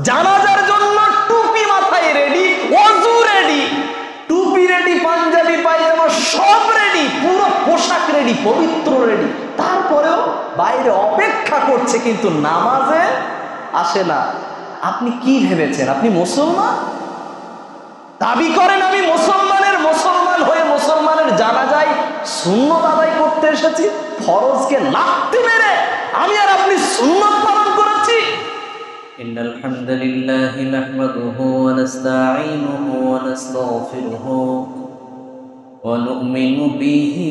জানাজার জন্য টুপি মাথায় রেডি, ওযু রেডি, টুপি রেডি, পাঞ্জাবি পায়জামা সব রেডি, পুরো পোশাক রেডি, পবিত্র রেডি, তারপরেও বাইরে অপেক্ষা করছে, কিন্তু নামাজে আসে না। আপনি কি ভেবেছেন আপনি মুসলমান? দাবি করেন আমি মুসলমান হয়ে মুসলমানের জানাজায় সুন্নত আদায় করতে এসেছি, ফরজকে লাথি মেরে আমি আর আপনি সুন্নত পালন করেছি। ইন্নাল হামদালিল্লাহি নাহমাদুহু ওয়া নাস্তাঈনুহু ওয়া নাস্তাগফিরুহু ওয়া নু'মিনু বিহি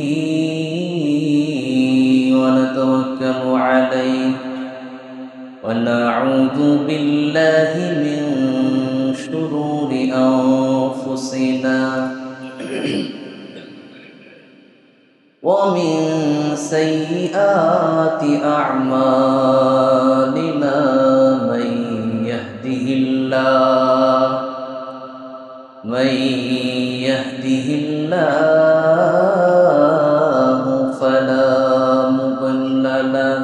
ওয়া নাতাওয়াক্কালু আলাইহি ওয়া না'উযু বিল্লাহি মিন শুরুরি আনফুসিনা ওয়া মিন সাইয়্যাতি আ'মালিনা من يهده الله فلا مضل له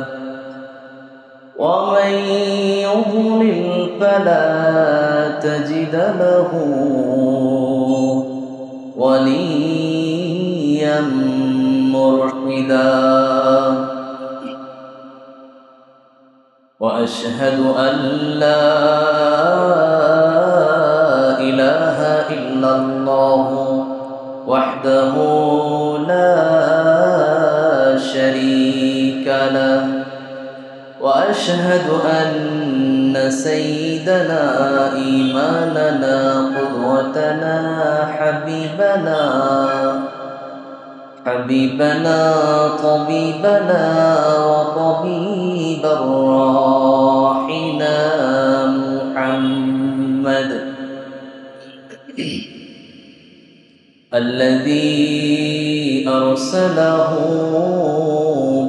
ومن يضلل فلا تجد له وليا مرشدا وأشهد أن لا إله إلا الله وحده لا شريك له وأشهد أن سيدنا إيماننا قدوتنا حبيبنا طبيبنا وطبيب الراحنا محمد الذي أرسله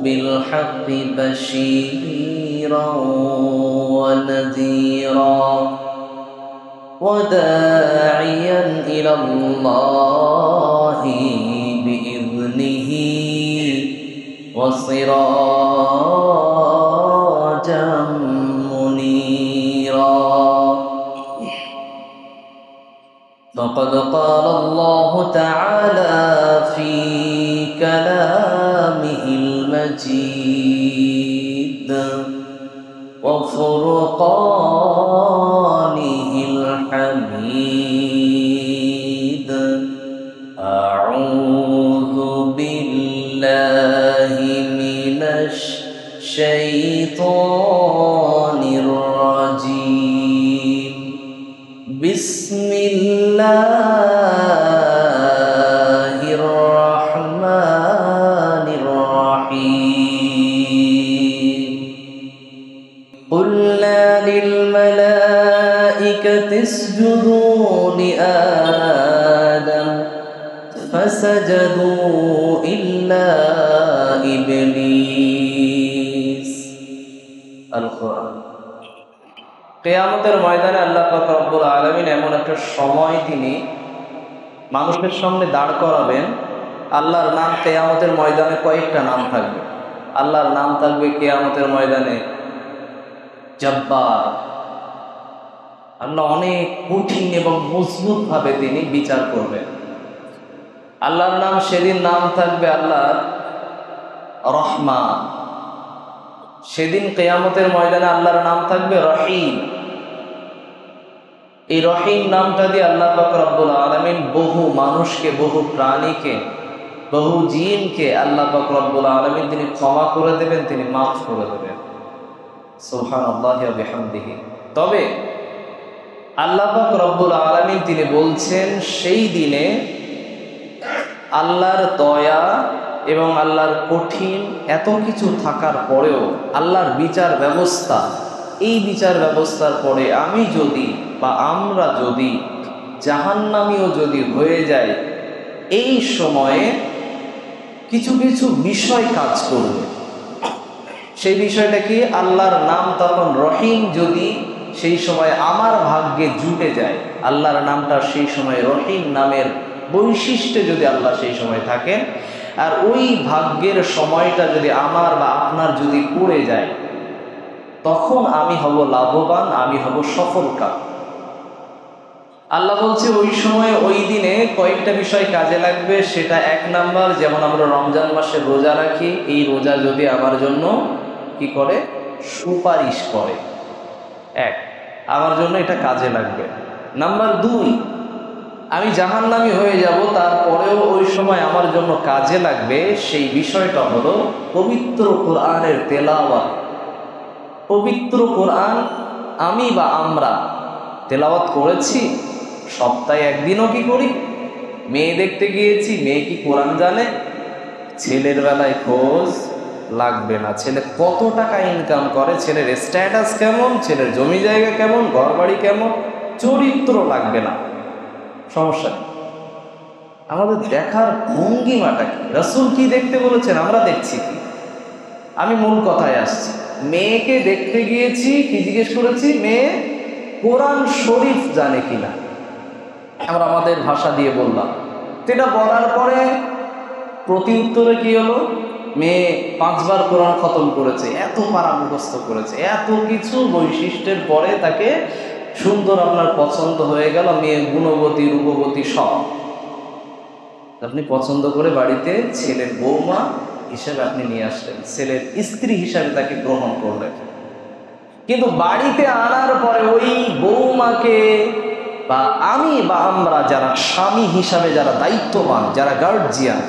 بالحق بشيرا ونذيرا وداعيا إلى الله بإذنه وسراجا منيرا فقد قال الله تعالى في كلامه المجيد وفرقانه الحميد أعوذ بالله من الشيطان الرجيم بسم الله الرحمن الرحيم قلنا للملائكة اسجدوا لآدم فسجدوا إلا إبليس القرآن কিয়ামতের ময়দানে আল্লাহ পাক রব্বুল আলামিন এমন একটা সময় তিনি মানুষের সামনে দাঁড় করাবেন। আল্লাহর নাম কিয়ামতের ময়দানে কয়েকটা নাম থাকবে। আল্লাহর নাম থাকবে কিয়ামতের ময়দানে জব্বার। আল্লাহ অনেক কঠিন এবং মজবুত ভাবে তিনি বিচার করবেন। আল্লাহর নাম সেদিন নাম থাকবে আল্লাহর রহমান। সেদিন কিয়ামতের ময়দানে আল্লাহর নাম থাকবে রহিম। এই রহিম নামটা দিয়ে আল্লাহ পাক রব্বুল আলামিন বহু মানুষকে, বহু প্রাণীকে, বহু জিনকে আল্লাহ পাক রব্বুল আলামিন তিনি ক্ষমা করে দেবেন, তিনি মাফ করে দেবেন। সুবহানাল্লাহি ওয়া বিহামদিহি। তবে আল্লাহ পাক রব্বুল আলামিন তিনি বলছেন সেই দিনে আল্লাহর দয়া এবং আল্লাহর কঠিন এত কিছু থাকার পরেও আল্লাহর বিচার ব্যবস্থা, এই বিচার ব্যবস্থার পরে আমি যদি বা আমরা যদি জাহান্নামীও যদি হয়ে যায়, এই সময়ে কিছু কিছু বিষয় কাজ করবে। সেই বিষয়টা কি? আল্লাহর নাম তখন রহিম যদি সেই সময় আমার ভাগ্যে জুটে যায়, আল্লাহর নামটা সেই সময় রহিম নামের বৈশিষ্ট্যে যদি আল্লাহ সেই সময় থাকেন, আর ওই ভাগ্যের সময়টা যদি আমার বা আপনার যদি পড়ে যায়, তখন আমি হব লাভবান, আমি হব সফলকাম। আল্লাহ বলছে ওই সময় ওই দিনে কয়েকটা বিষয় কাজে লাগবে। সেটা 1 নাম্বার, যেমন আমরা রমজান মাসে রোজা রাখি, এই রোজা যদি আমার জন্য কি করে, সুপারিশ করে, 1 আমার জন্য এটা কাজে লাগবে। নাম্বার 2, আমি জাহান্নামী হয়ে যাব, তারপরেও ওই সময় আমার জন্য কাজে লাগবে সেই বিষয়টা হলো পবিত্র কোরআনের তেলাওয়াত। পবিত্র কোরআন আমি বা আমরা তেলাওয়াত করেছি সপ্তাহে 1 দিনও কি করি? মেয়ে দেখতে গিয়েছি, মেয়ে কি কোরআন জানে? ছেলের বেলায় খোঁজ লাগবে না। ছেলে কত টাকা ইনকাম করে, ছেলের স্ট্যাটাস কেমন, ছেলের জমি জায়গা কেমন, ঘর বাড়ি কেমন, চরিত্র লাগবে না, সমস্যা নেই। আমাদের দেখার ভঙ্গিমাটা কি, রাসূল কি দেখতে বলেছেন, আমরা দেখছি কি? আমি মূল কথায় আসছি। মেয়েকে দেখতে গিয়েছি, কি জিজ্ঞেস করেছি? মেয়ে কোরআন শরীফ জানে কিনা, আমরা আমাদের ভাষা দিয়ে বললাম। এটা বলার পরে প্রতি উত্তরে কি হলো? মেয়ে 5 বার কোরআন খতম করেছে, এত পারা মুখস্থ করেছে, এত কিছু বৈশিষ্ট্যের পরে তাকে সুন্দর আপনার পছন্দ হয়ে গেল। মেয়ে গুণবতী, রূপবতী সব আপনি পছন্দ করে বাড়িতে ছেলের বৌমা হিসেবে আপনি নিয়ে আসলেন, ছেলের স্ত্রী হিসাবে তাকে গ্রহণ করলেন। কিন্তু বাড়িতে আনার পরে ওই বৌমাকে বা আমি বা আমরা যারা স্বামী হিসাবে যারা দায়িত্ববান, যারা গার্জিয়ান,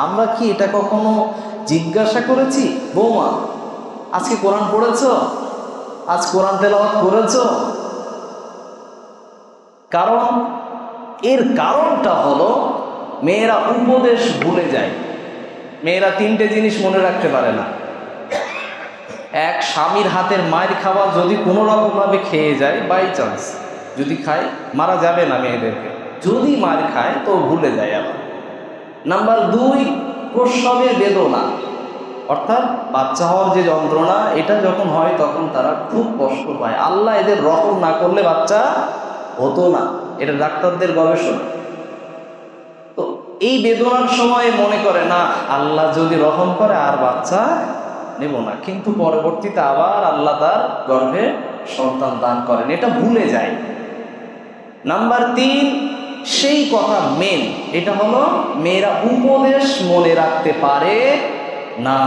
আমরা কি এটা কখনো জিজ্ঞাসা করেছি? বৌমা আজকে কোরআন পড়েছো? আজ কোরআন তেলাওয়াত করেছো? কারণ এর কারণটা হলো মেয়েরা উপদেশ ভুলে যায়। মেয়েরা 3টে জিনিস মনে রাখতে পারে না। 1, স্বামীর হাতের মায়ের খাওয়া যদি কোনো রকমভাবে খেয়ে যায়, বাই চান্স যদি খায়, মারা যাবে না মেয়েদেরকে, যদি মার খায় তো ভুলে যায় আবার। নাম্বার 2, প্রসবের বেদনা, অর্থাৎ বাচ্চা হওয়ার যে যন্ত্রণা, এটা যখন হয় তখন তারা খুব কষ্ট পায়। আল্লাহ এদের রহম না করলে বাচ্চা হতো না, এটা ডাক্তারদের গবেষণা। তো এই বেদনার সময় মনে করে না আল্লাহ যদি রহম করে আর বাচ্চা নেব না, কিন্তু পরবর্তীতে আবার আল্লাহ তার গর্ভে সন্তান দান করেন, এটা ভুলে যায়। নাম্বার 3, সেই কথা মেন, এটা হলো মেয়েরা উপদেশ মনে রাখতে পারে না।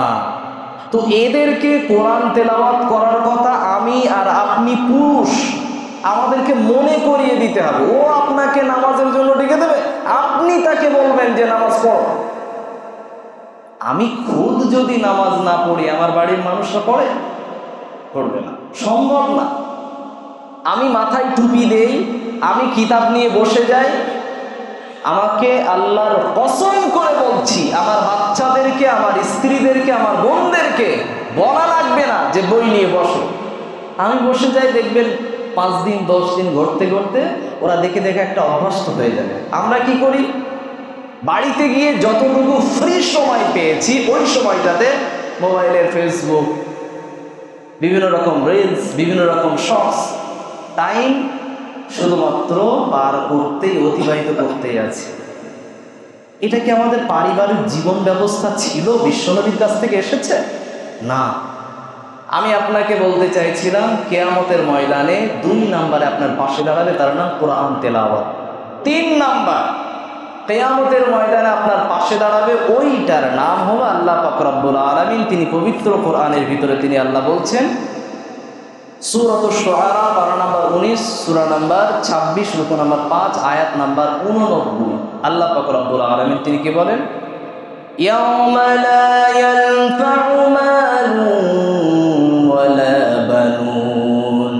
তো এদেরকে কোরআন তেলাওয়াত করার কথা আমি আর আপনি পুরুষ, আমাদেরকে মনে করিয়ে দিতে হবে। ও আপনাকে নামাজের জন্য ডেকে দেবে, আপনি তাকে বলবেন যে নামাজ পড়ো। আমি খুদ যদি নামাজ না পড়ি, আমার বাড়ির মানুষরা পড়বে না, সম্ভব না। আমি মাথায় টুপি দেই, আমি কিতাব নিয়ে বসে যাই, আমাকে আল্লাহর কসম করে বলছি, আমার বাচ্চাদেরকে, আমার স্ত্রীদেরকে, আমার বোনদেরকে বলা লাগবে না যে বই নিয়ে বসো। আমি বসে যাই, দেখবেন 5 দিন 10 দিন ঘুরতে ঘুরতে ওরা দেখে দেখে একটা অভ্যস্ত হয়ে যাবে। আমরা কি করি? বাড়িতে গিয়ে যতটুকু ফ্রি সময় পেয়েছি ওই সময়টাতে মোবাইলের ফেসবুক, বিভিন্ন রকম রিলস, বিভিন্ন রকম শর্টস, টাইম শুধুমাত্র পার করতেই, অতিবাহিত করতেই আছে। এটা কি আমাদের পারিবারিক জীবন ব্যবস্থা ছিল? বিশ্বনবীর কাছ থেকে এসেছে না। আমি আপনাকে বলতে চাইছিলাম, কিয়ামতের ময়দানে 2 নম্বরে আপনার পাশে দাঁড়াবে, তার নাম কোরআন তেলাওয়াত। 3 নাম্বার, কিয়ামতের ময়দানে আপনার পাশে দাঁড়াবে, ওইটার নাম হলো আল্লাহ পাক রব্বুল আলামিন। তিনি পবিত্র কোরআনের ভিতরে তিনি আল্লাহ বলছেন, সূরাতুশ শুআরা পারা নাম্বার 19, সূরা নাম্বার 26, রুকু নাম্বার 5, আয়াত নাম্বার 89। আল্লাহ পাক রব্বুল আলামিন তিনি কি বলেন? ইয়াউমা লা ইয়ানফাউ মালুন ওয়ালা বানুন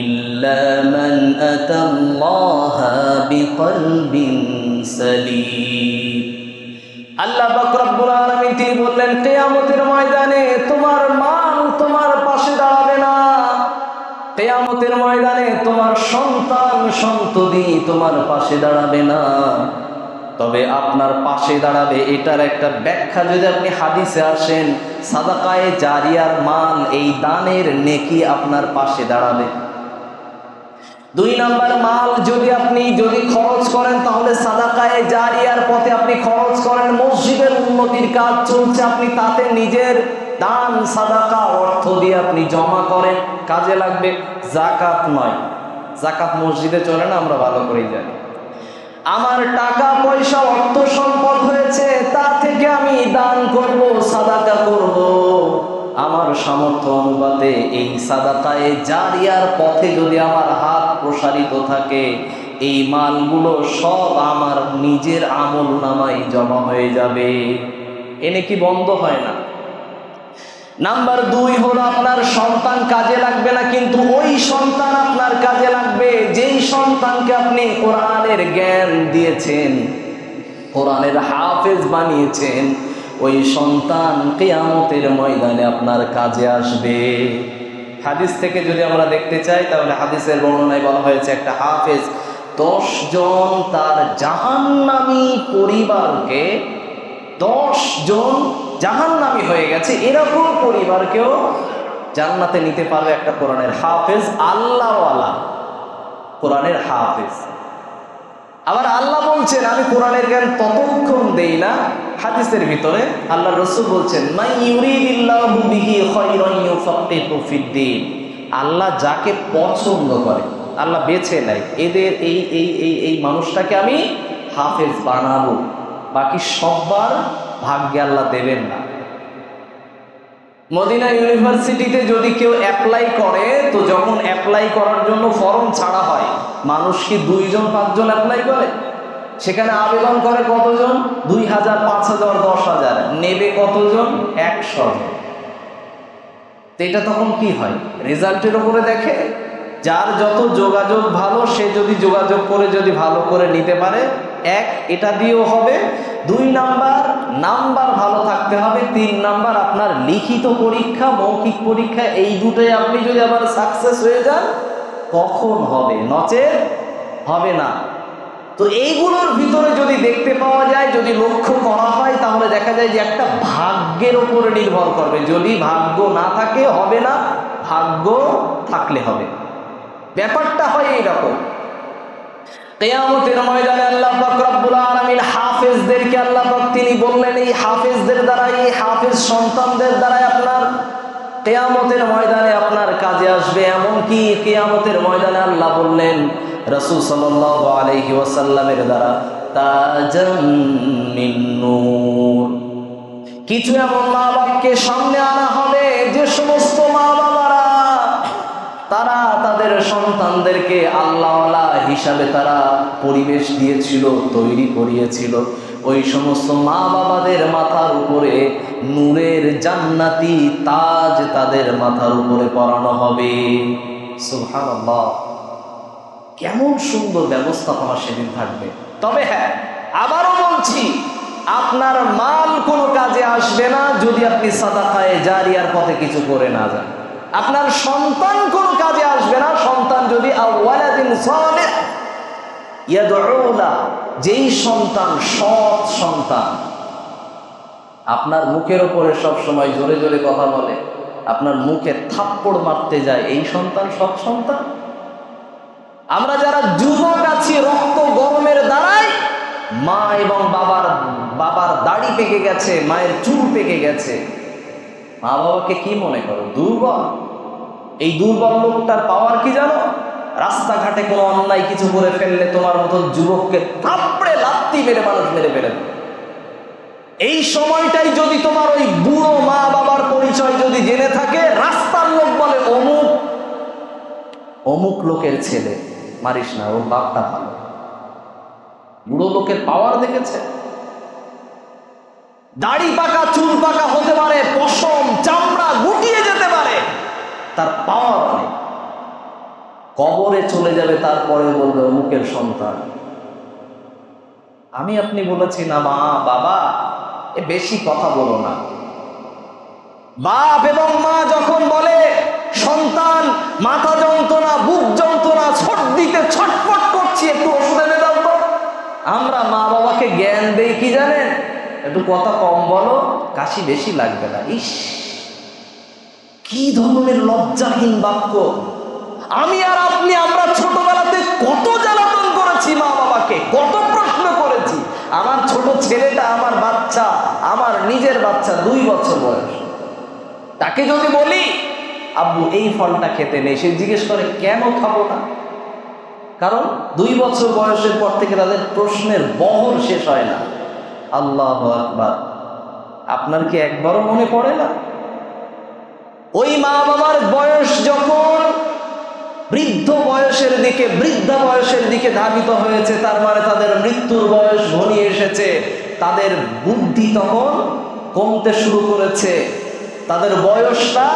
ইল্লা মান আতাল্লাহা বিকলবিন সালিম। আল্লাহ পাক রব্বুল আলামিন তিনি বললেন, কিয়ামতের ময়দানে তোমার মাল তোমার পাশে দাঁড়াবে না, কিয়ামতের ময়দানে তোমার সন্তান সন্ততি তোমার পাশে দাঁড়াবে না, তবে আপনার পাশে দাঁড়াবে। এটার একটা ব্যাখ্যা যদি আপনি হাদিসে আসেন, সাদাকায়ে জারিয়ার মাল, এই দানের নেকি আপনার পাশে দাঁড়াবে। 2 নাম্বার, মাল যদি খরচ করেন, তাহলে সাদাকায়ে জারিয়ার পথে আপনি খরচ করেন, মসজিদের উন্নতির কাজ চলছে, আপনি তাতে নিজের দান সাদাকা অর্থ দিয়ে আপনি জমা করেন, কাজে লাগবে। যাকাত নয়, যাকাত মসজিদে চলে না, আমরা ভালো করেই জানি। আমার টাকা পয়সা অর্থ সম্পদ হয়েছে, তা থেকে আমি দান করব, সাদাকা করব। আমার সামর্থ্য অনুপাতে এই সাদাকায়ে জারিয়ার পথে যদি আমার হাত প্রসারিত থাকে, এই মালগুলো সব আমার নিজের আমল নামায় জমা হয়ে যাবে। এনে কি বন্ধ হয় না? নাম্বার 2 হলো আপনার সন্তান কাজে লাগবে না, কিন্তু ওই সন্তান আপনার কাজে লাগবে যেই সন্তানকে আপনি কোরআনের জ্ঞান দিয়েছেন, কোরআনের হাফেজ বানিয়েছেন। ওই সন্তান কিয়ামতের ময়দানে আপনার কাজে আসবে। হাদিস থেকে যদি আমরা দেখতে চাই, তাহলে হাদিসের বর্ণনায় বলা হয়েছে একটা হাফেজ 10 জন তার জাহান্নামী পরিবারকে, 10 জন জাহান্নামী হয়ে গেছে এরকম পরিবারকেও জান্নাতে নিতে পারবে একটা কোরআনের হাফেজ, আল্লাহওয়ালা কোরআনের হাফেজ। আবার আল্লাহ বলছেন আমি কোরআনের জ্ঞান ততক্ষণ দেই না, হাদিসের ভিতরে আল্লাহ রাসূল বলছেন মান ইউরিদিল্লাহু বিহি খায়রান ইউফাক্কিহু ফিদ্দীন। আল্লাহ যাকে পছন্দ করে, আল্লাহ বেছে নেয়, এদের এই মানুষটাকে আমি হাফেজ বানাবো। বাকি সবার ভাগ্যে আল্লাহ দেবেন না। মদিনা ইউনিভার্সিটিতে যদি কেউ অ্যাপ্লাই করে, তো যখন অ্যাপ্লাই করার জন্য ফর্ম ছাড়া হয়, মানুষ কি 2 জন 5 জন অ্যাপ্লাই করে? সেখানে আবেদন করে কতজন? 2000, 5000, 10,000। নেবে কতজন? 100 জন। তো এটা তখন কি হয়? রেজাল্টের উপরে দেখে। যার যত যোগাযোগ ভালো, সে যদি যোগাযোগ করে যদি ভালো করে নিতে পারে, 1 এটা দিয়েও হবে। 2 নাম্বার ভালো থাকতে হবে। 3 নাম্বার আপনার লিখিত পরীক্ষা, মৌখিক পরীক্ষা, এই দুটোই আপনি যদি আবার সাকসেস হয়ে যান, তখন হবে, নচেত হবে না। তো এইগুলোর ভিতরে যদি দেখতে পাওয়া যায়, যদি লক্ষ্য করা হয়, তাহলে দেখা যায় যে একটা ভাগ্যের উপরে নির্ভর করবে। যদি ভাগ্য না থাকে হবে না, ভাগ্য থাকলে হবে। ব্যাপারটা হয় এইরকম। কিয়ামতের ময়দানে আল্লাহ পাক রব্বুল আলামিন হাফেজদেরকে আল্লাহ পাক তিনি বললেন, এই হাফেজদের দ্বারা, এই হাফেজ সন্তানদের দ্বারা আপনার কিয়ামতের ময়দানে আপনার কাজে আসবে। এমনকি কিয়ামতের ময়দানে আল্লাহ বললেন রাসূল সাল্লাল্লাহু আলাইহি ওয়াসাল্লামের দ্বারা তাজাম মিন নূর। কিছু এমন মা বাপকে সামনে আনা হবে, যে সমস্ত মা বাবারা তারা তাদের সন্তানদেরকে আল্লাহওয়ালা হিসাবে তারা পরিবেশ দিয়েছিল, তৈরি করিয়েছিল। ওই সমস্ত মা বাবাদের মাথার উপরে নূরের জান্নাতি তাজ তাদের মাথার উপরে পরানো হবে। সুবহানাল্লাহ, কেমন সুন্দর ব্যবস্থাপনা সেদিন থাকবে। তবে হ্যাঁ, আবারও বলছি, আপনার মাল কোনো কাজে আসবে না যদি আপনি সাদাকায়ে জারিয়ার পথে কিছু করে না যান। আপনার সন্তান কোনো কাজে আসবে না, সন্তান যদি আওয়ালাদিন সালিহ ইয়াদউ লা, যেই সন্তান সৎ সন্তান, আপনার মুখের উপরে সব সময় জোরে জোরে কথা বলে, আপনার মুখে থাপ্পড় মারতে যায়, এই সন্তান সৎ সন্তান। আমরা যারা যুবক আছি, রক্ত গরমের দ্বারাই মা এবং বাবার দাড়ি পেকে গেছে, মায়ের চুল পেকে গেছে। মা বাবাকে কি মনে করো? দুর্বল। এই দুর্বল লোকটার পাওয়ার কি জানো? রাস্তাঘাটে কোনো অন্যায় কিছু করে ফেললে তোমার মতো যুবককে থাপড়ে লাত্তি মেরে মানুষ মেরে ফেলে। এই সময়টাই যদি তোমার ওই বুড়ো মা বাবার পরিচয় যদি জেনে থাকে, রাস্তার লোক বলে অমুক লোকের ছেলে, মারিস না, ওর বাপটা ভালো। বুড়ো লোকের পাওয়ার দেখেছে? দাড়ি পাকা চুল পাকা হতে পারে, পশম চামড়া গুটিয়ে যেতে পারে, তার পাওয়ার নেই। কবরে চলে যাবে, তারপরে বলবে অমুকের সন্তান। আমি আপনি বলেছি না, মা বাবা এ বেশি কথা বলো না। বাপ এবং মা যখন বলে সন্তান মাথা যন্ত্রণা, বুক যন্ত্রণা, সর্দিতে ছটফট করছি, একটু ওষুধ এনে দাও তো, আমরা মা বাবাকে জ্ঞান দেই কি জানেন? একটু কথা কম বলো, কাশি বেশি লাগবে না। ইস, কি ধরনের লজ্জাহীন বাক্য! আমি আর আপনি, আমরা ছোটবেলাতে কত জ্বালাতন করেছি মা বাবাকে, কত প্রশ্ন করেছি। আমার ছোট ছেলেটা, আমার বাচ্চা, আমার নিজের বাচ্চা, 2 বছর বয়স, তাকে যদি বলি আব্বু এই ফলটা খেতে নেই, সে জিজ্ঞেস করে কেন খাবো না? কারণ 2 বছর বয়সের পর থেকে তাদের প্রশ্নের বহর শেষ হয় না। আল্লাহু আকবার। আপনার কি একবারও মনে পড়ে না ওই মা বাবার বয়স যখন বৃদ্ধ বয়সের দিকে, বৃদ্ধা বয়সের দিকে ধাবিত হয়েছে, তার মানে তাদের মৃত্যুর বয়স ঘনিয়ে এসেছে, তাদের বুদ্ধি তখন কমতে শুরু করেছে, তাদের বয়সটা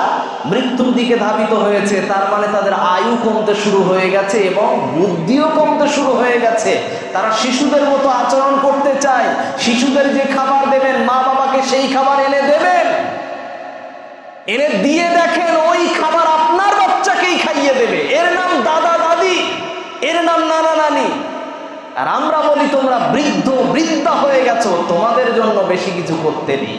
মৃত্যুর দিকে ধাবিত হয়েছে, তার মানে তাদের আয়ু কমতে শুরু হয়ে গেছে এবং বুদ্ধিও কমতে শুরু হয়ে গেছে। তারা শিশুদের মতো আচরণ করতে চায়। শিশুদের যে খাবার দেবেন, মা বাবাকে সেই খাবার এনে দেবেন, এনে দিয়ে দেখেন ওই খাবার আপনার বাচ্চাকেই খাইয়ে দেবে। এর নাম দাদা দাদি, এর নাম নানা নানি। আর আমরা বলি তোমরা বৃদ্ধ বৃদ্ধা হয়ে গেছো, তোমাদের জন্য বেশি কিছু করতে নেই,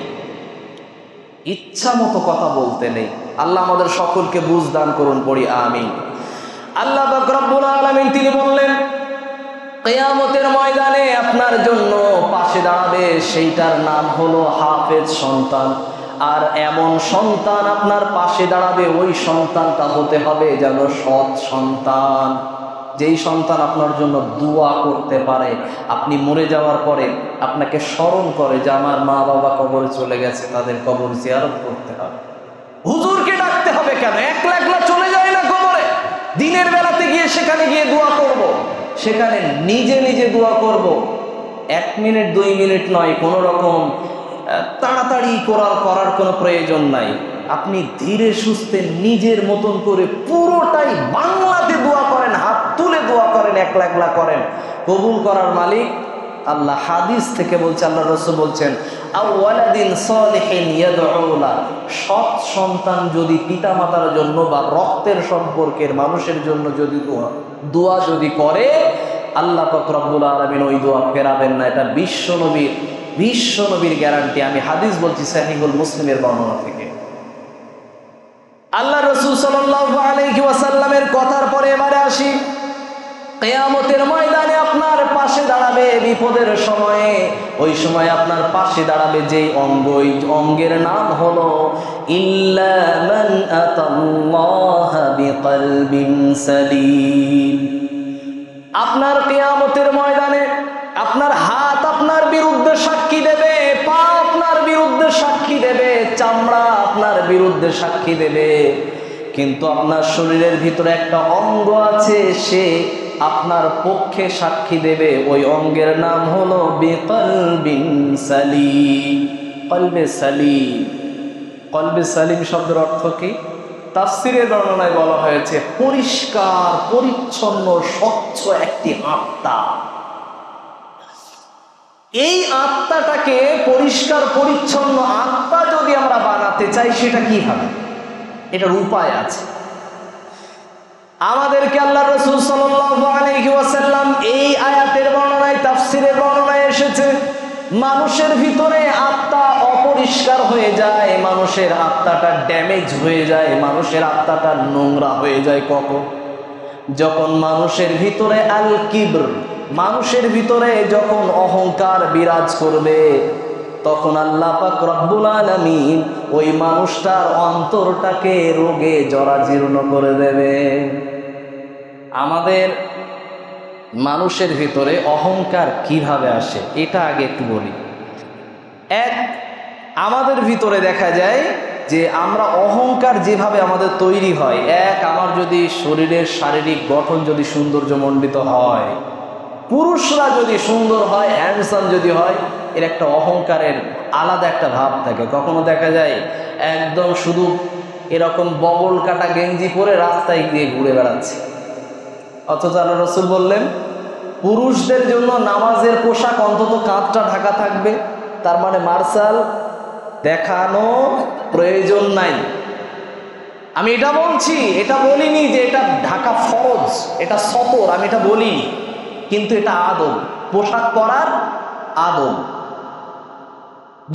ইচ্ছা মতো কথা বলতে নেই। আল্লাহ আমাদের সকলকে বুঝ দান করুন, পড়ি আমিন। আল্লাহ পাক রব্বুল আলামিন তিনি বললেন কিয়ামতের ময়দানে আপনার জন্য পাশে দাঁড়াবে, সেইটার নাম হলো হাফেজ সন্তান। আর এমন সন্তান আপনার পাশে দাঁড়াবে, ওই সন্তানটা হতে হবে যেন সৎ সন্তান, যেই সন্তান আপনার জন্য দোয়া করতে পারে, আপনি মরে যাওয়ার পরে আপনাকে স্মরণ করে যে আমার মা বাবা কবরে চলে গেছে, তাদের কবর জিয়ারত করতে হবে। হুজুরকে ডাকতে হবে কেন? একলা একলা চলে যায় না কবরে? দিনের বেলাতে গিয়ে সেখানে গিয়ে দোয়া করব, সেখানে নিজে নিজে দোয়া করব। 1 মিনিট 2 মিনিট নয়, কোনো রকম তাড়াতাড়ি করার কোনো প্রয়োজন নাই। আপনি ধীরে সুস্থে নিজের মতন করে পুরোটাই বাংলাতে দোয়া করেন, হাত তুলে দোয়া করেন, একলা একলা করেন। কবুল করার মালিক আল্লাহ। হাদিস থেকে বলছে, আল্লাহ রাসূল বলছেন আওয়ালাদিন সালিহিন ইয়াদউ লা, সৎ সন্তান যদি পিতামাতার জন্য বা রক্তের সম্পর্কের মানুষের জন্য যদি দোয়া যদি করে, আল্লাহ পাক রব্বুল আলামিন ওই দোয়া ফেরাবেন না। এটা বিশ্বনবীর গ্যারান্টি। আমি হাদিস বলছি সহিহুল মুসলিমের বর্ণনা থেকে। আল্লাহ রাসূল সাল্লাল্লাহু আলাইহি ওয়াসাল্লামের কথার পরে এবারে আসি, কিয়ামতের ময়দানে আপনার পাশে দাঁড়াবে বিপদের সময়ে, ওই সময় আপনার পাশে দাঁড়াবে যেই অঙ্গ, ওই অঙ্গের নাম হলো ইল্লা মান আতাল্লাহা বিকলবিন সালিম। আপনার কিয়ামতের ময়দানে আপনার হাত আপনার বিরুদ্ধে সাক্ষী দেবে, পা আপনার বিরুদ্ধে সাক্ষী দেবে, চামড়া আপনার বিরুদ্ধে সাক্ষী দেবে, কিন্তু আপনার শরীরের ভিতরে একটা অঙ্গ আছে, সে আপনার পক্ষে সাক্ষী দেবে। ওই অঙ্গের নাম হলো বিকলবিন সালিম, কলবে সালিম। কলবে সালিম শব্দের অর্থ কি? তাফসীরের বর্ণনায় বলা হয়েছে পরিষ্কার পরিচ্ছন্ন স্বচ্ছ একটি আত্মা। এই আত্মাটাকে পরিষ্কার পরিচ্ছন্ন আত্মা যদি আমরা বানাতে চাই, সেটা কিভাবে? এটার উপায় আছে। আমাদেরকে আল্লাহ রাসূল সাল্লাল্লাহু আলাইহি ওয়াসাল্লাম এই আয়াতের বর্ণনায়, তাফসীরের বর্ণনায় এসেছে, মানুষের ভিতরে আত্মা অপরিষ্কার হয়ে যায়, মানুষের আত্মাটা ড্যামেজ হয়ে যায়, মানুষের আত্মাটা নোংরা হয়ে যায় কখন? যখন মানুষের ভিতরে আল কিবর, মানুষের ভিতরে যখন অহংকার বিরাজ করবে, তখন আল্লাহ পাক রব্বুল আলামিন ওই মানুষটার অন্তরটাকে রোগে জরাজীর্ণ করে দেবে। আমাদের মানুষের ভিতরে অহংকার কিভাবে আসে এটা আগে একটু বলি। আমাদের ভিতরে দেখা যায় যে আমরা অহংকার যেভাবে আমাদের তৈরি হয়, আমার যদি শরীরের শারীরিক গঠন যদি সৌন্দর্যমণ্ডিত হয়, পুরুষরা যদি সুন্দর হয়, হ্যান্ডসাম যদি হয়, এর একটা অহংকারের আলাদা একটা ভাব থাকে। কখনো দেখা যায় একদম শুধু এরকম বগল কাটা গেঞ্জি পরে রাস্তায় গিয়ে ঘুরে বেড়াচ্ছে, অথচ আল্লাহ রাসূল বললেন পুরুষদের জন্য নামাজের পোশাক অন্তত কাঁধটা ঢাকা থাকবে। তার মানে মার্শাল দেখানো প্রয়োজন নাই। আমি এটা বলছি, এটা বলিনি যে এটা ঢাকা ফরজ, এটা সতর, আমি এটা বলিনি, কিন্তু এটা আদব, পোশাক পরার আদব।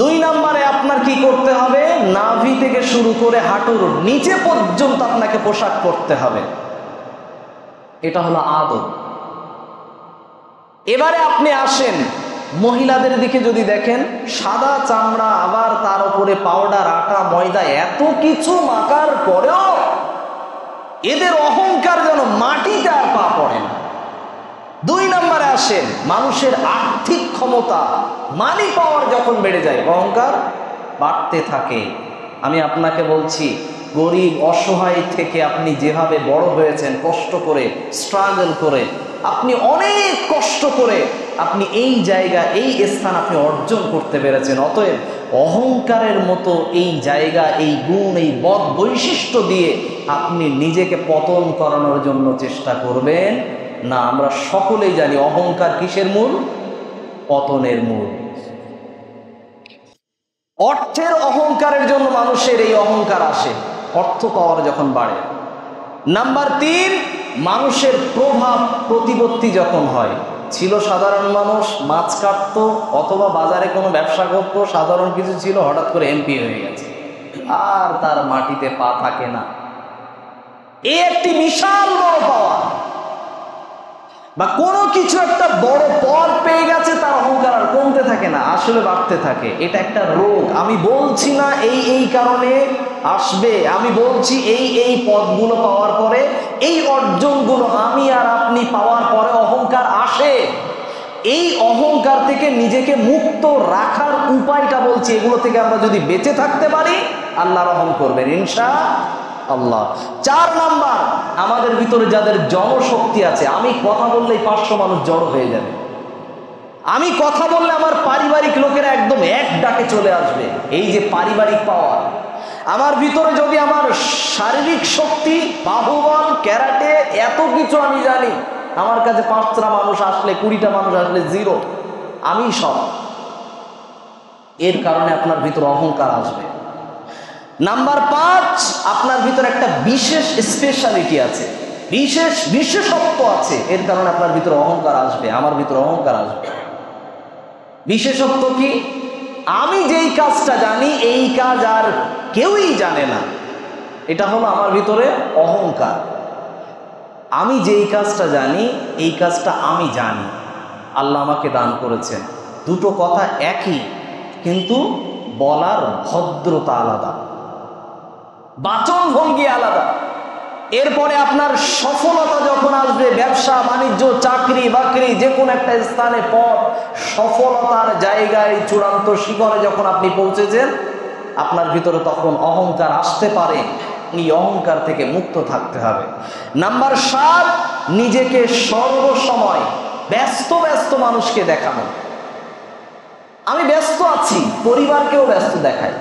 2 নম্বরে আপনার কি করতে হবে? নাভি থেকে শুরু করে হাঁটুর নিচে পর্যন্ত আপনাকে পোশাক পরতে হবে, এটা হলো আদব। এবারে আপনি আসেন মহিলাদের দিকে যদি দেখেন, সাদা চামড়া, আবার তার উপরে পাউডার, আটা, ময়দা, এত কিছু মাখার পরেও এদের অহংকার যেন মাটিতে আর পা পড়ে না। 2 নম্বরে আসেন, মানুষের আর্থিক ক্ষমতা, মানি পাওয়ার যখন বেড়ে যায় অহংকার বাড়তে থাকে। আমি আপনাকে বলছি, গরিব অসহায় থেকে আপনি যেভাবে বড় হয়েছেন, কষ্ট করে, স্ট্রাগল করে, আপনি অনেক কষ্ট করে আপনি এই জায়গা, এই স্থান আপনি অর্জন করতে পেরেছেন। অতএব অহংকারের মতো এই জায়গা, এই গুণ, এই বদ বৈশিষ্ট্য দিয়ে আপনি নিজেকে পতন করানোর জন্য চেষ্টা করবেন না। আমরা সকলেই জানি অহংকার কিসের মূল? পতনের মূল। অর্থের অহংকারের জন্য মানুষের এই অহংকার আসে, অর্থ পাওয়ার যখন বাড়ে। নাম্বার 3, মানুষের প্রভাব প্রতিপত্তি যখন হয়। ছিল সাধারণ মানুষ, মাছ কাটত অথবা বাজারে কোনো ব্যবসা করত, সাধারণ কিছু ছিল, হঠাৎ করে এমপি হয়ে গেছে, আর তার মাটিতে পা থাকে না। এই একটি বিশাল বড় পাওয়া। বা কোনো কিছু একটা বড় পদ পেয়ে গেছে, তার অহংকার আর কমতে থাকে না, আসলে বাড়তে থাকে। এটা একটা রোগ। আমি বলছি না এই কারণে আসবে, আমি বলছি এই পদগুলো পাওয়ার পরে, এই অর্জনগুলো আমি আর আপনি পাওয়ার পরে অহংকার আসে। এই অহংকার থেকে নিজেকে মুক্ত রাখার উপায়টা বলছি। এগুলো থেকে আমরা যদি বেঁচে থাকতে পারি, আল্লাহ রহম করবেন ইনশাআল্লাহ। 4 নাম্বার, আমাদের ভিতরে যাদের জনশক্তি আছে, আমি কথা বললেই 500 মানুষ জড়ো হয়ে যাবে। আমি কথা বললে আমার পারিবারিক লোকেরা একদম এক ডাকে চলে আসবে। এই যে পারিবারিক পাওয়ার, আমার ভিতরে যদি আমার শারীরিক শক্তি, বাহুবল, ক্যারাটে, এত কিছু আমি জানি, আমার কাছে 5টা মানুষ আসলে, 20টা মানুষ আসলে জিরো, আমি সব। এর কারণে আপনার ভিতরে অহংকার আসবে। নাম্বার 5, আপনার ভিতরে একটা বিশেষ স্পেশালিটি আছে, বিশেষত্ব আছে, এর কারণে আপনার ভিতরে অহংকার আসবে, আমার ভিতরে অহংকার আসবে। বিশেষত্ব কি? আমি যেই কাজটা জানি, এই কাজ আর কেউই জানে না, এটা হলো আমার ভিতরে অহংকার। আমি যেই কাজটা জানি, এই কাজটা আমি জানি, আল্লাহ আমাকে দান করেছেন। দুটো কথা একই, কিন্তু বলার ভদ্রতা আলাদা, বাচন ভঙ্গি আলাদা। এরপরে আপনার সফলতা যখন আসবে, ব্যবসা বাণিজ্য, চাকরি বাকরি, যে কোনো একটা স্থানে পদ, সফলতার জায়গায় চূড়ান্ত শিখরে যখন আপনি পৌঁছেছেন, আপনার ভিতরে তখন অহংকার আসতে পারে। এই অহংকার থেকে মুক্ত থাকতে হবে। নাম্বার 7, নিজেকে সর্বসময় ব্যস্ত মানুষকে দেখানো। আমি ব্যস্ত আছি, পরিবারকেও ব্যস্ত দেখায়,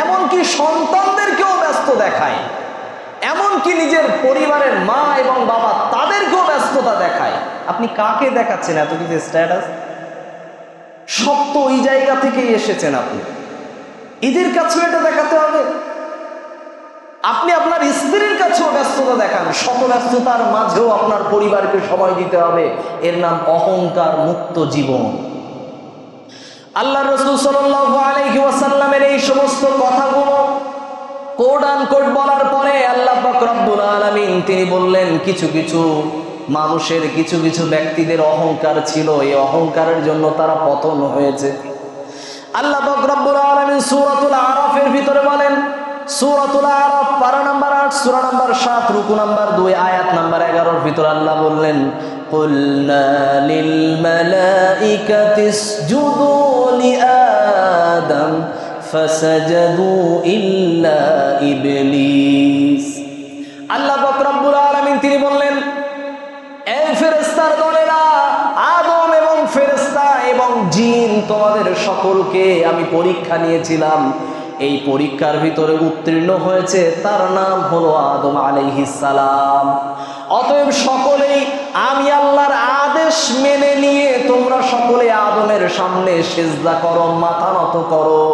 এমনকি সন্তানদেরকেও ব্যস্ত দেখায়, এমনকি নিজের পরিবারের মা এবং বাবা, তাদেরকেও ব্যস্ততা দেখায়। আপনি কাকে দেখাচ্ছেন এত কিছু স্ট্যাটাস? সব তো ওই জায়গা থেকেই এসেছেন আপনি, এদের কাছেও এটা দেখাতে হবে। আপনি আপনার স্ত্রীর কাছেও ব্যস্ততা দেখান, শত ব্যস্ততার মাঝেও আপনার পরিবারকে সময় দিতে হবে। এর নাম অহংকার মুক্ত জীবন। আল্লাহ রাসূল সাল্লাল্লাহু আলাইহি ওয়াসাল্লামের এই সমস্ত কথাগুলো কোড আনকোড বলার পরে আল্লাহ পাক রব্বুল আলামিন তিনি বললেন, কিছু কিছু মানুষের, কিছু কিছু ব্যক্তিদের অহংকার ছিল, এই অহংকারের জন্য তারা পতন হয়েছে। আল্লাহ পাক রব্বুল আলামিন সূরাতুল আরাফের ভিতরে বলেন, সূরাতুল আরাফ পারা নাম্বার 8, সূরা নাম্বার 7, রুকু নাম্বার 2, আয়াত নাম্বার 11-র ভিতরে আল্লাহ বললেন, কুলনা লিল মালাইকাতি ইসজুদু লিআদম ফাসাজাদু ইল্লা ইবলিস। আল্লাহ পাক রব্বুল আলামিন তিনি বললেন, এই ফেরেশতার দলেরা, আদম এবং ফেরেশতা এবং জিন, তোমাদের সকলকে আমি পরীক্ষা নিয়েছিলাম। এই পরীক্ষার ভিতরে উত্তীর্ণ হয়েছে, তার নাম হলো আদম আলাইহিস সালাম। অতএব সকলেই আমি আল্লাহর আদেশ মেনে নিয়ে তোমরা সকলে আদমের সামনে সিজদা করো, মাথা নত করো।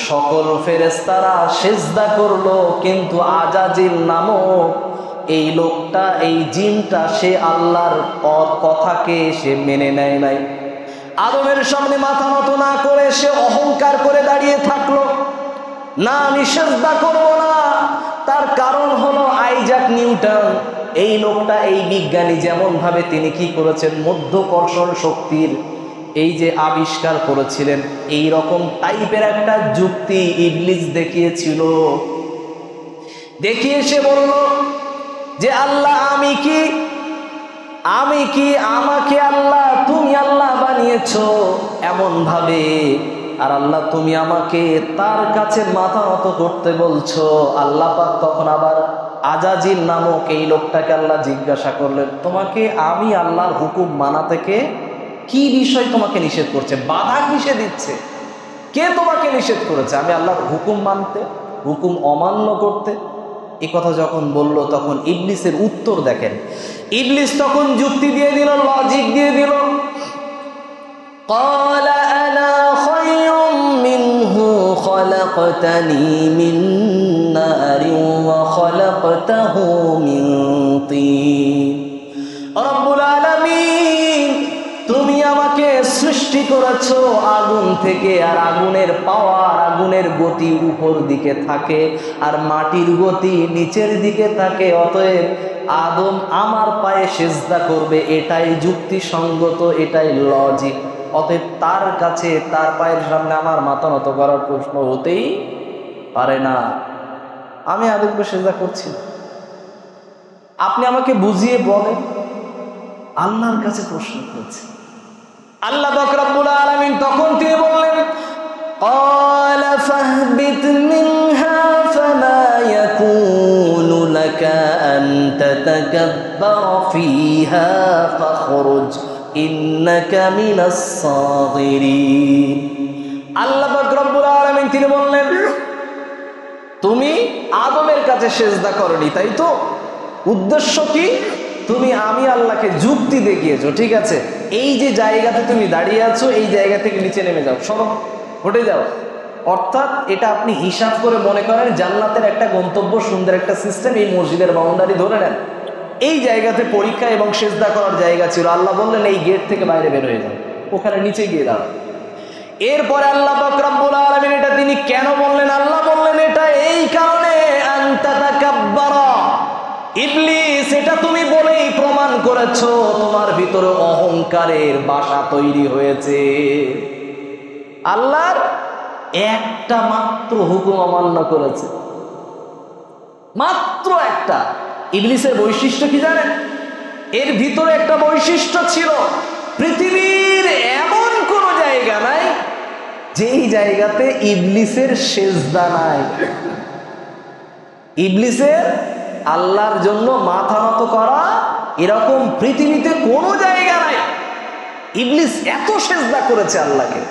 সকল ফেরেশতারা সিজদা করলো, কিন্তু আজাজিল নামক এই লোকটা, এই জিনটা, সে আল্লাহর কথাকে সে মেনে নেয় নাই। আদমের সামনে মাথা নত না করে সে অহংকার করে দাঁড়িয়ে থাকলো, না আমি সিজদা করব না। তার কারণ হলো আইজাক নিউটন, এই লোকটা, এই বিজ্ঞানী, যেমন ভাবে তিনি কি করেছেন, মধ্যাকর্ষণ শক্তির এই যে আবিষ্কার করেছিলেন, এই রকম টাইপের একটা যুক্তি ইবলিস দেখিয়েছিল। দেখিয়ে সে বলল যে আল্লাহ আমি কি আমাকে আল্লাহ তুমি আল্লাহ বানিয়েছো এমন ভাবে, আর আল্লাহ তুমি আমাকে তার কাছে মাথা নত করতে বলছো। আল্লাহ পাক তখন আবার আজাজিল নামক এই লোকটাকে আল্লাহ জিজ্ঞাসা করলেন, তোমাকে আমি আল্লাহর হুকুম মানা থেকে কি বিষয় তোমাকে নিষেধ করছে, বাধা কিসে দিচ্ছে, কে তোমাকে নিষেধ করেছে আমি আল্লাহর হুকুম মানতে, হুকুম অমান্য করতে? এই কথা যখন বলল তখন ইবলিসের উত্তর দেখেন। ইবলিস তখন যুক্তি দিয়ে দিল, লজিক দিয়ে দিল। قال أنا خير منه خلقتني من نار وخلقته من طين রব্বুল আলামিন তুমি আমাকে সৃষ্টি করেছো আগুন থেকে, আর আগুনের পাওয়ার, আগুনের গতি উপর দিকে থাকে আর মাটির গতি নিচের দিকে থাকে। অতএব আদম আমার পায়ে সিজদা করবে, এটাই যুক্তিসঙ্গত, এটাই লজিক। অতএব তার কাছে, তার পায়ের সামনে আমার মাথা নত করার প্রশ্ন হতেই পারে না। আমি আদমকে সিজদা করছি না, আপনি আমাকে বুঝিয়ে বলেন। আল্লাহর কাছে প্রশ্ন করছে। আল্লাহ পাক রব্বুল আলামিন তখন তিনি বললেন, قال فاهبط منها فما يكون لك أن تتكبر فيها فاخرج إنك من الصاغرين। আল্লাহ পাক রব্বুল আলামিন তিনি বললেন, তুমি আদমের কাছে সিজদা করনি তাই তো? উদ্দেশ্য কি? তুমি আমি আল্লাহকে যুক্তি দেখিয়েছো, ঠিক আছে, এই যে জায়গাতে তুমি দাঁড়িয়ে আছো এই জায়গা থেকে নিচে নেমে যাও, সরো, হটে যাও। অর্থাৎ এটা আপনি হিসাব করে মনে করেন জান্নাতের একটা গন্তব্য, সুন্দর একটা সিস্টেম, এই মসজিদের বাউন্ডারি ধরে নেন, এই জায়গাতে পরীক্ষা এবং সিজদা করার জায়গা ছিল। আল্লাহ বললেন এই গেট থেকে বাইরে বের হয়ে যাও, ওখানে নিচে গিয়ে দাঁড়াও। এরপরে আল্লাহ পাক রব্বুল আলামিন এটা তিনি কেন বললেন? আল্লাহ বললেন এটা এই কারণে, আনতা তাকাব্বারা ইবলিস, এটা তুমি বলেই প্রমাণ করেছো তোমার ভিতরে অহংকারের বাসা তৈরি হয়েছে। আল্লাহর একটা মাত্র হুকুম অমান্য করেছে, মাত্র একটা। ইবলিসের বৈশিষ্ট্য কি জানেন? এর ভিতরে একটা বৈশিষ্ট্য ছিল, পৃথিবীর এমন কোন জায়গা নাই যেই জায়গাতে ইবলিসের সিজদা নাই। ইবলিসের আল্লাহর জন্য মাথা নত করা এরকম পৃথিবীতে কোনো জায়গা নাই। ইবলিস এত সিজদা করেছে আল্লাহকে।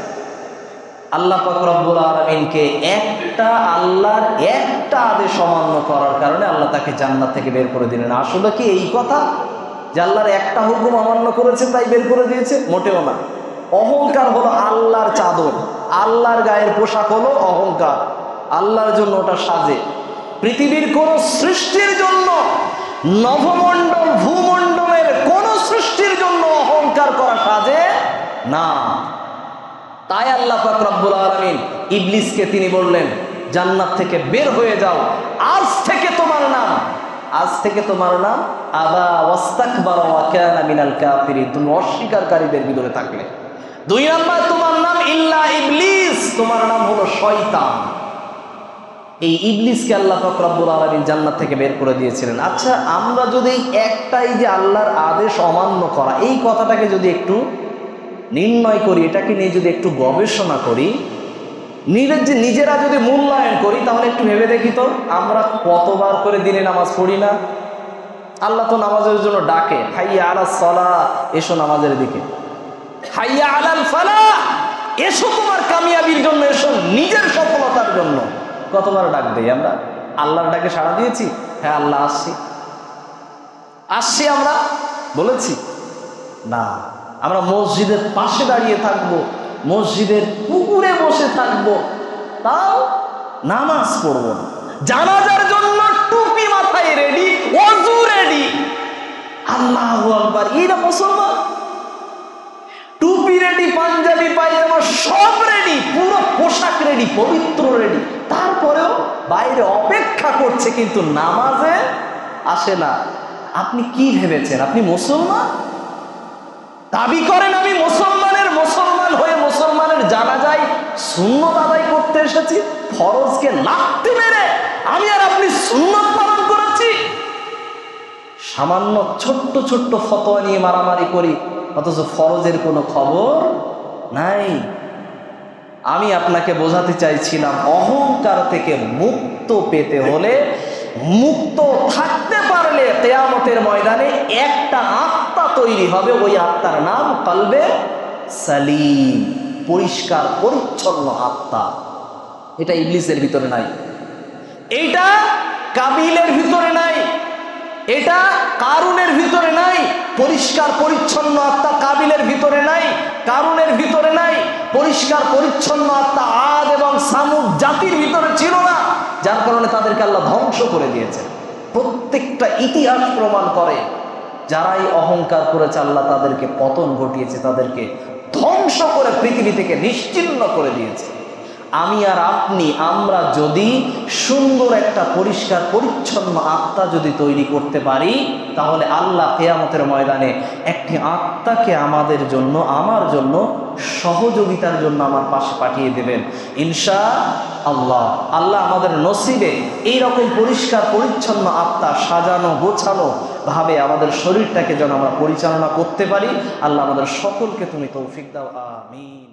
আল্লাহ পাক রব্বুল আলামিনকে একটা আল্লাহর একটা আদেশ অমান্য করার কারণে আল্লাহ তাকে জান্নাত থেকে বের করে দিলেন। আসলে কি এই কথা যে আল্লাহর একটা হুকুম অমান্য করেছে তাই বের করে দিয়েছে? মোটেও না। অহংকার হলো আল্লাহর চাদর, আল্লাহর গায়ের পোশাক হলো অহংকার, আল্লাহর জন্য ওটা সাজে। পৃথিবীর কোন সৃষ্টির জন্য, নভমণ্ডল ভূমণ্ডলের কোন সৃষ্টির জন্য অহংকার করা সাজে না। তাই আল্লাহ পাক রব্বুল আলামিন ইবলিসকে তিনি বললেন জান্নাত থেকে বের হয়ে যাও, আজ থেকে তোমার নাম আবা ওয়াস্তাকবারা ওয়া কানা মিনাল কাফিরিন, তুমি অস্বীকারীদের ভিতরে থাকলে। 2 নাম্বার তোমার নাম ইল্লা ইবলিস, তোমার নাম হলো শয়তান। এই ইবলিসকে আল্লাহ পাক রব্বুল আলামিন জান্নাত থেকে বের করে দিয়েছিলেন। আচ্ছা, আমরা যদি একটাই যে আল্লাহর আদেশ অমান্য করা, এই কথাটাকে যদি একটু নির্ণয় করি, এটাকে নিয়ে যদি একটু গবেষণা করি, নিজেরা যদি মূল্যায়ন করি, তাহলে একটু ভেবে দেখি তো আমরা কতবার করে দিনে নামাজ পড়ি না? আল্লাহ তো নামাজের জন্য ডাকে, হাইয়া আলাস সালাহ, এসো নামাজের দিকে, হাইয়া আলাল ফালাহ, এসো তোমার কামিয়াবির জন্য, এসো নিজের সফলতার জন্য। কতবার ডাক দেই আমরা? আল্লাহর ডাকে সাড়া দিয়েছি? হ্যাঁ আল্লাহ আসছি আমরা বলেছি না। আমরা মসজিদের পাশে দাঁড়িয়ে থাকবো, মসজিদের পুকুরে বসে থাকবো, তাও নামাজ পড়বো না। জানাজার জন্য টুপি মাথায় রেডি, ওযু রেডি, আল্লাহু আকবার, এরা মুসলমান। টুপি রেডি, পাঞ্জাবি পায়জামা সব রেডি, পুরো পোশাক রেডি, পবিত্র রেডি, তারপরেও বাইরে অপেক্ষা করছে কিন্তু নামাজে আসে না। আপনি কি ভেবেছেন আপনি মুসলমান? দাবি করেন আমি মুসলমান, খ্রিস্টান হয়ে মুসলমানের জানাজায় সুন্নত আদায় করতে এসেছি, ফরজকে লাথি মেরে আমি আর আপনি সুন্নত পালন করেছি। সামান্য ছোট্ট ছোট্ট ফতোয়া নিয়ে মারামারি করি, অথচ ফরজের কোনো খবর নাই। আমি আপনাকে বোঝাতে চাইছিলাম, অহংকার থেকে মুক্ত পেতে হলে, মুক্ত থাকতে পারলে কিয়ামতের ময়দানে একটা আত্মা তৈরি হবে, ওই আত্মার নাম কলবে সালিম, পরিষ্কার পরিচ্ছন্ন আত্মা। এটা ইবলিসের ভিতরে নাই, এইটা কাবিলের ভিতরে নাই, এটা কারুনের ভিতরে নাই। পরিষ্কার পরিচ্ছন্ন আত্মা কাবিলের ভিতরে নাই, কারুনের ভিতরে নাই। পরিষ্কার পরিচ্ছন্ন আত্মা আদ এবং সামুদ জাতির ভিতরে ছিল না, যার কারণে তাদেরকে আল্লাহ ধ্বংস করে দিয়েছে। প্রত্যেকটা ইতিহাস প্রমাণ করে, যারাই অহংকার করেছে আল্লাহ তাদেরকে পতন ঘটিয়েছে, তাদেরকে ধ্বংস করে পৃথিবী থেকে নিশ্চিহ্ন করে দিয়েছে। আমি আর আপনি, আমরা যদি সুন্দর একটা পরিষ্কার পরিচ্ছন্ন আত্মা যদি তৈরি করতে পারি, তাহলে আল্লাহ কিয়ামতের ময়দানে একটি আত্মাকে আমাদের জন্য, আমার জন্য সহযোগিতার জন্য আমার পাশে পাঠিয়ে দেবেন ইনশাআল্লাহ। আল্লাহ আমাদের নসিবে এইরকম পরিষ্কার পরিচ্ছন্ন আত্মা সাজানো গোছানো ভাবে আমাদের শরীরটাকে যেন আমরা পরিচালনা করতে পারি। আল্লাহ আমাদের সকলকে তুমি তৌফিক দাও, আমিন।